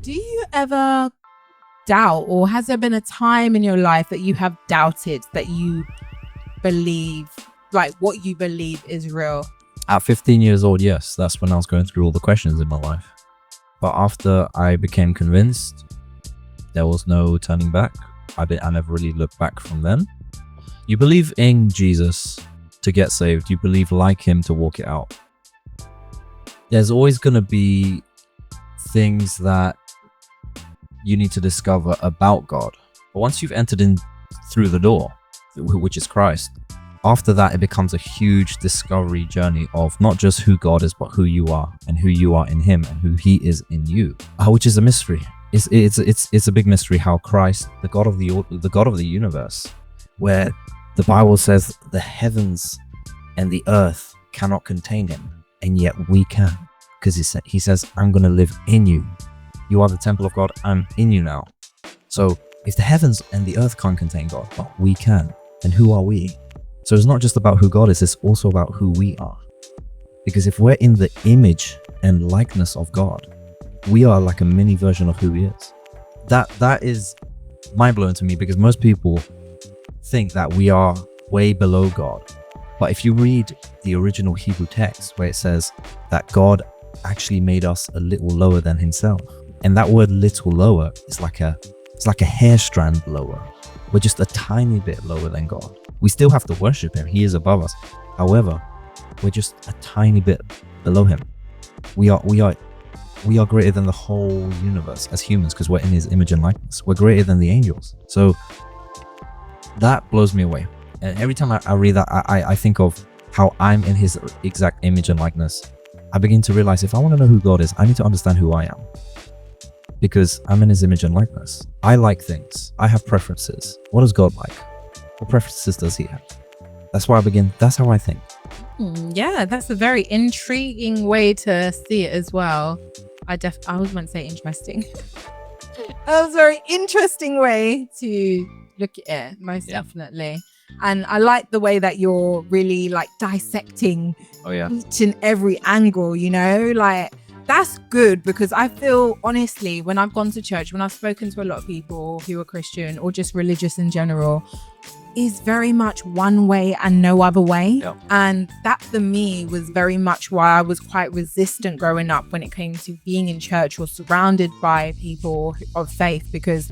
Do you ever doubt, or has there been a time in your life that you have doubted that you believe, like what you believe is real? At 15 years old, yes, that's when I was going through all the questions in my life. But after I became convinced, there was no turning back. I never really looked back from then. You believe in Jesus to get saved. You believe like him to walk it out. There's always going to be things that you need to discover about God. But once you've entered in through the door, which is Christ, after that, it becomes a huge discovery journey of not just who God is, but who you are and who you are in him and who he is in you, which is a mystery. It's a big mystery how Christ, the God of the universe, where the Bible says the heavens and the earth cannot contain him, and yet we can, because he says, I'm going to live in you. You are the temple of God. I'm in you now. So if the heavens and the earth can't contain God, but we can, then who are we? So it's not just about who God is, it's also about who we are. Because if we're in the image and likeness of God, we are like a mini version of who he is. That is mind-blowing to me, because most people think that we are way below God. But if you read the original Hebrew text where it says that God actually made us a little lower than himself, and that word little lower is like a hair strand lower. We're just a tiny bit lower than God. We still have to worship him. He is above us. However, we're just a tiny bit below him. We are greater than the whole universe as humans, because we're in his image and likeness. We're greater than the angels. So that blows me away. And every time I read that, I think of how I'm in his exact image and likeness. I begin to realize, if I want to know who God is, I need to understand who I am, because I'm in his image and likeness. I like things. I have preferences. What does God like? What preferences does he have? That's where I begin. That's how I think. Yeah, that's a very intriguing way to see it as well. I was going to say interesting. That was a very interesting way to look at it, most definitely. And I like the way that you're really like dissecting each and every angle, you know, like that's good, because I feel honestly, when I've gone to church, when I've spoken to a lot of people who are Christian or just religious in general, is very much one way and no other way. Yep. And that for me was very much why I was quite resistant growing up when it came to being in church or surrounded by people of faith, because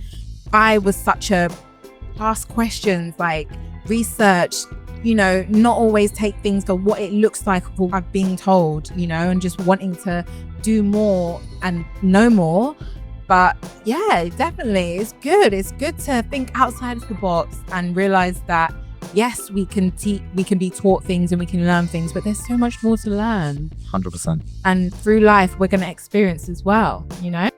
I was such a ask questions, like research, you know, not always take things for what it looks like for what I've been told, you know, and just wanting to do more and know more. But yeah, definitely, it's good. It's good to think outside of the box and realize that yes, we can be taught things and we can learn things, but there's so much more to learn. 100%. And through life, we're going to experience as well, you know?